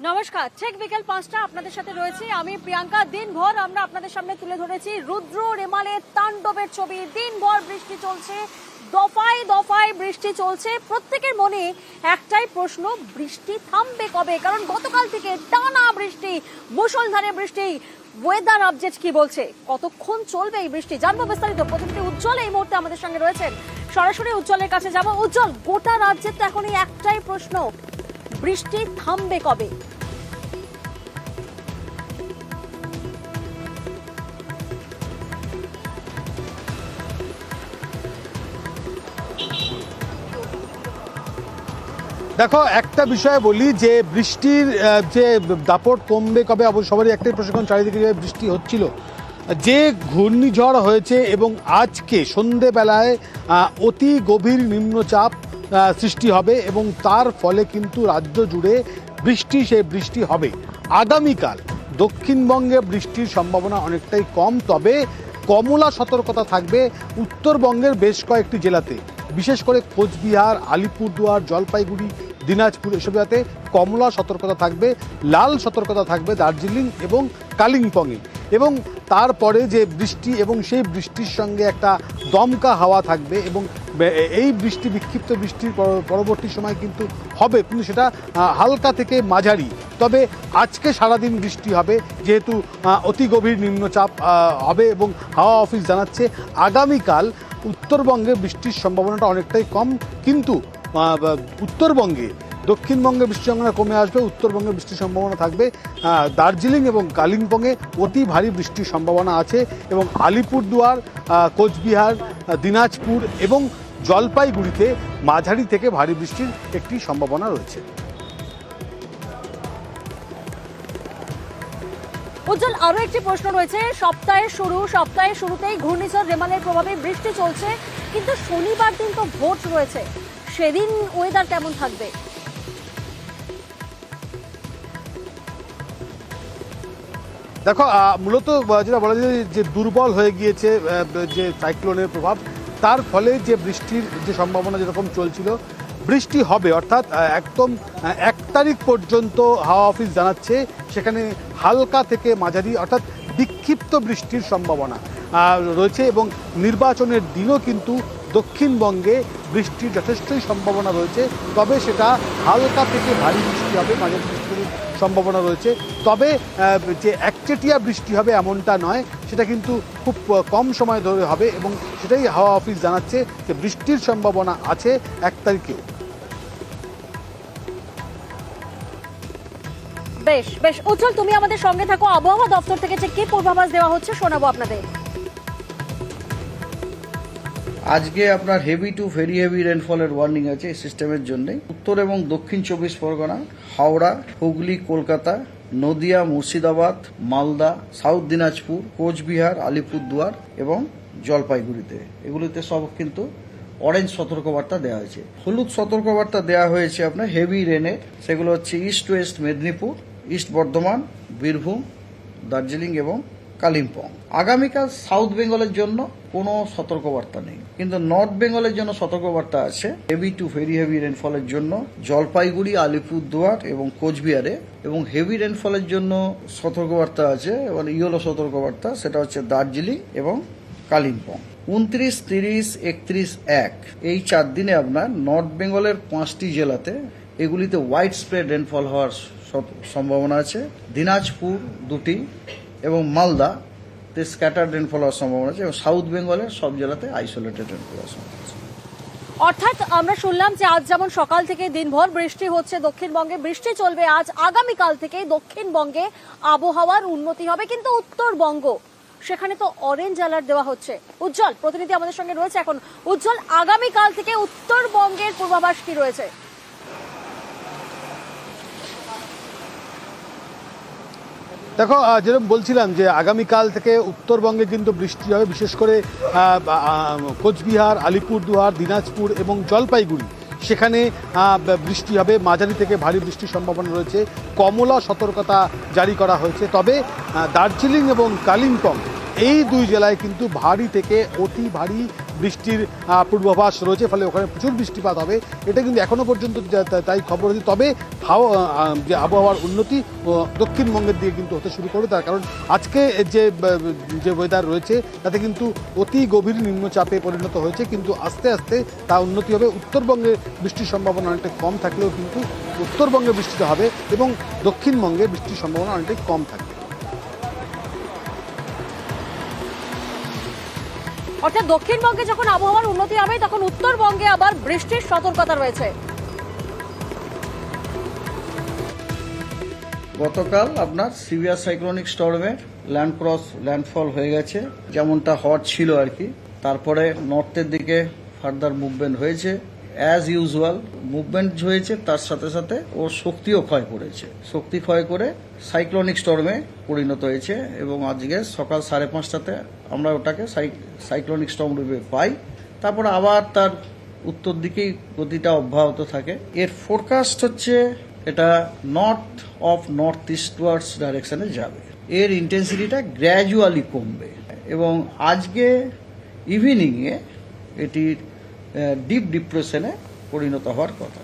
নমস্কার, ঠিক বিকেল 5টা আপনাদের সাথে রয়েছে আমি প্রিয়াঙ্কা। দিনভর আমরা আপনাদের সামনে তুলে ধরেছি রুদ্র রেমালের তাণ্ডবের ছবি। দিনভর বৃষ্টি চলছে, দফায় দফায় বৃষ্টি চলছে। প্রত্যেকের মনে একটাই প্রশ্ন, বৃষ্টি থামবে কবে? কারণ গতকাল থেকে টানা বৃষ্টি, মুষলধারে বৃষ্টি। ওয়েদার আপডেট কি বলছে, কতক্ষণ চলবে এই বৃষ্টি, জানবো বিস্তারিত। প্রতিনিধি উজ্জ্বল এই মুহূর্তে আমাদের সঙ্গে রয়েছেন, সরাসরি উজ্জ্বলের কাছে যাব। উজ্জ্বল, গোটা রাজ্যের তো এখন এই একটাই প্রশ্ন, বৃষ্টি থামবে কবে? দেখো, একটা বিষয় বলি যে বৃষ্টির যে দাপট কমবে কবে, সবারই একটাই প্রশ্ন। চারিদিকে যে বৃষ্টি হচ্ছিল, যে ঘূর্ণিঝড় হয়েছে এবং আজকে সন্ধেবেলায় অতি গভীর নিম্নচাপ সৃষ্টি হবে এবং তার ফলে কিন্তু রাজ্য জুড়ে সেই বৃষ্টি হবে। আগামীকাল দক্ষিণবঙ্গে বৃষ্টির সম্ভাবনা অনেকটাই কম, তবে কমলা সতর্কতা থাকবে উত্তরবঙ্গের বেশ কয়েকটি জেলাতে, বিশেষ করে কোচবিহার, আলিপুরদুয়ার, জলপাইগুড়ি, দিনাজপুর, এসব জেলাতে কমলা সতর্কতা থাকবে। লাল সতর্কতা থাকবে দার্জিলিং এবং কালিম্পংয়ে। এবং তারপরে যে বৃষ্টি এবং সেই বৃষ্টির সঙ্গে একটা দমকা হাওয়া থাকবে এবং এই বৃষ্টি, বিক্ষিপ্ত বৃষ্টির পরবর্তী সময় কিন্তু হবে, কিন্তু সেটা হালকা থেকে মাঝারি। তবে আজকে সারাদিন বৃষ্টি হবে, যেহেতু অতি গভীর নিম্নচাপ হবে এবং হাওয়া অফিস জানাচ্ছে আগামীকাল উত্তরবঙ্গে বৃষ্টির সম্ভাবনাটা অনেকটাই কম, কিন্তু উত্তরবঙ্গে, দক্ষিণবঙ্গে বৃষ্টির সম্ভাবনা কমে আসবে। উত্তরবঙ্গে বৃষ্টির সম্ভাবনা থাকবে। দার্জিলিং এবং কালিম্পংয়ে অতি ভারী বৃষ্টির সম্ভাবনা আছে এবং আলিপুরদুয়ার, কোচবিহার, দিনাজপুর এবং জলপাইগুড়িতে মাঝারি থেকে ভারী বৃষ্টির একটি সম্ভাবনা রয়েছে। উজ্জ্বল, আরো একটি প্রশ্ন রয়েছে। সপ্তাহের শুরুতেই ঘূর্ণিঝড় রেমালের প্রভাবে বৃষ্টি চলছে, কিন্তু শনিবার দিন তো ভোট রয়েছে, সেদিন ওয়েদার কেমন থাকবে? দেখো, মূলত যেটা বলা যায় যে দুর্বল হয়ে গিয়েছে যে সাইক্লোনের প্রভাব, তার ফলে যে বৃষ্টির যে সম্ভাবনা যেরকম চলছিল, বৃষ্টি হবে। অর্থাৎ একদম 1 তারিখ পর্যন্ত হাওয়া অফিস জানাচ্ছে সেখানে হালকা থেকে মাঝারি অর্থাৎ বিক্ষিপ্ত বৃষ্টির সম্ভাবনা রয়েছে এবং নির্বাচনের দিনও কিন্তু দক্ষিণবঙ্গে বৃষ্টির যথেষ্টই সম্ভাবনা রয়েছে। তবে সেটা হালকা থেকে ভারী বৃষ্টি হবে, মাঝারি বৃষ্টির সম্ভাবনা রয়েছে। তবে যে একচেটিয়া বৃষ্টি হবে এমনটা নয়, সেটা কিন্তু খুব কম সময় ধরে হবে এবং সেটাই হাওয়া অফিস জানাচ্ছে যে বৃষ্টির সম্ভাবনা আছে 1 তারিখেও। বেশ বেশ উজ্জ্বল, তুমি আমাদের সঙ্গে থাকো। আবহাওয়া দপ্তর থেকে ঠিক কি পূর্বাভাস দেওয়া হচ্ছে শোনাবো আপনাদের। আজকে আপনার হেভি টু ভেরি হেভি রেনফলের ওয়ার্নিং আছে এই সিস্টেমের জন্য। উত্তর এবং দক্ষিণ 24 পরগনা, হাওড়া, হুগলি, কলকাতা, নদিয়া, মুর্শিদাবাদ, মালদা, সাউথ দিনাজপুর, কোচবিহার, আলিপুরদুয়ার এবং জলপাইগুড়িতে, এগুলিতে সব কিন্তু অরেঞ্জ সতর্কবার্তা দেওয়া হয়েছে। হলুদ সতর্কবার্তা দেওয়া হয়েছে আপনার হেভি রেনের, সেগুলো হচ্ছে east West Medinipur, east Bardhaman, Birbhum, Darjeeling এবং কালিম্পং। আগামীকাল সাউথ বেঙ্গলের জন্য কোনো সতর্কবার্তা নেই, কিন্তু নর্থ বেঙ্গলের জন্য সতর্কবার্তা আছে হেভি টু ভেরি হেভি রেনফলের জন্য জলপাইগুড়ি, আলিপুরদুয়ার এবং কোচবিহারে, এবং হেভি রেনফলের জন্য সতর্কবার্তা আছে এবং ইয়েলো সতর্কবার্তা, সেটা হচ্ছে দার্জিলিং এবং কালিম্পং। 29, 30, 31, 1 এই 4 দিনে আপনার নর্থ বেঙ্গলের 5টি জেলাতে, এগুলিতে হোয়াইট স্প্রেড রেনফল হওয়ার সম্ভাবনা আছে। দিনাজপুর 2টি এবং মালদাতে স্ক্যাটার্ড রেনফল হওয়ার সম্ভাবনা আছে এবং সাউথ বেঙ্গলের সব জেলাতে আইসোলেটেড রেনফল হওয়ার সম্ভাবনা আছে। অর্থাৎ আমরা শুনলাম যে আজ যেমন সকাল থেকে দিনভর বৃষ্টি হচ্ছে, দক্ষিণবঙ্গে বৃষ্টি চলবে আজ, আগামীকাল থেকে দক্ষিণবঙ্গে আবহাওয়ার উন্নতি হবে, কিন্তু উত্তরবঙ্গ সেখানে তো অরেঞ্জ অ্যালার্ট দেওয়া হচ্ছে। উজ্জ্বল, প্রতিনিধি আমাদের সঙ্গে রয়েছে এখন। উজ্জ্বল, আগামীকাল থেকে উত্তরবঙ্গের পূর্বাভাস কি রয়েছে? দেখো, যেরকম বলছিলাম যে আগামীকাল থেকে উত্তরবঙ্গে কিন্তু বৃষ্টি হবে, বিশেষ করে কোচবিহার, আলিপুরদুয়ার, দিনাজপুর এবং জলপাইগুড়ি, সেখানে বৃষ্টি হবে, মাঝারি থেকে ভারী বৃষ্টির সম্ভাবনা রয়েছে। কমলা সতর্কতা জারি করা হয়েছে। তবে দার্জিলিং এবং কালিম্পং এই 2 জেলায় কিন্তু ভারী থেকে অতি ভারী বৃষ্টির পূর্বাভাস রয়েছে, ফলে ওখানে প্রচুর বৃষ্টিপাত হবে। এটা কিন্তু এখনো পর্যন্ত তাই খবর আছে। তবে যে আবহাওয়ার উন্নতি দক্ষিণবঙ্গের দিকে কিন্তু হতে শুরু করবে, তার কারণ আজকে যে ওয়েদার রয়েছে তাতে কিন্তু অতি গভীর নিম্নচাপে পরিণত হয়েছে, কিন্তু আস্তে আস্তে তা উন্নতি হবে। উত্তরবঙ্গে বৃষ্টির সম্ভাবনা অনেকটা কম থাকলেও কিন্তু উত্তরবঙ্গে বৃষ্টিটা হবে এবং দক্ষিণবঙ্গে বৃষ্টির সম্ভাবনা অনেকটাই কম থাকবে। অর্থাৎ দক্ষিণবঙ্গে যখন আবহাওয়ার উন্নতি হবে তখন উত্তরবঙ্গে আবার বৃষ্টির সতর্কতা রয়েছে। গতকাল আপনার সিভিয়ার সাইক্লোনিক স্টর্মের ল্যান্ডফল হয়ে গেছে, যেমনটা হট ছিল আর কি। তারপরে নর্থের দিকে ফার্দার মুভমেন্ট হয়েছে, অ্যাজ ইউজুয়াল মুভমেন্ট হয়েছে, তার সাথে সাথে ওর শক্তিও ক্ষয় করেছে। শক্তি ক্ষয় করে সাইক্লোনিক স্টর্মে পরিণত হয়েছে এবং আজকে সকাল 5:30টাতে আমরা ওটাকে সাইক্লোনিক স্টর্ম রূপে পাই। তারপর আবার তার উত্তর দিকেই গতিটা অব্যাহত থাকে। এর ফোরকাস্ট হচ্ছে এটা নর্থ ইস্টওয়ার্ডস ডাইরেকশনে যাবে, এর ইন্টেন্সিটিটা গ্র্যাজুয়ালি কমবে এবং আজকে ইভিনিংয়ে এটির ডিপ ডিপ্রেশনে পরিণত হওয়ার কথা।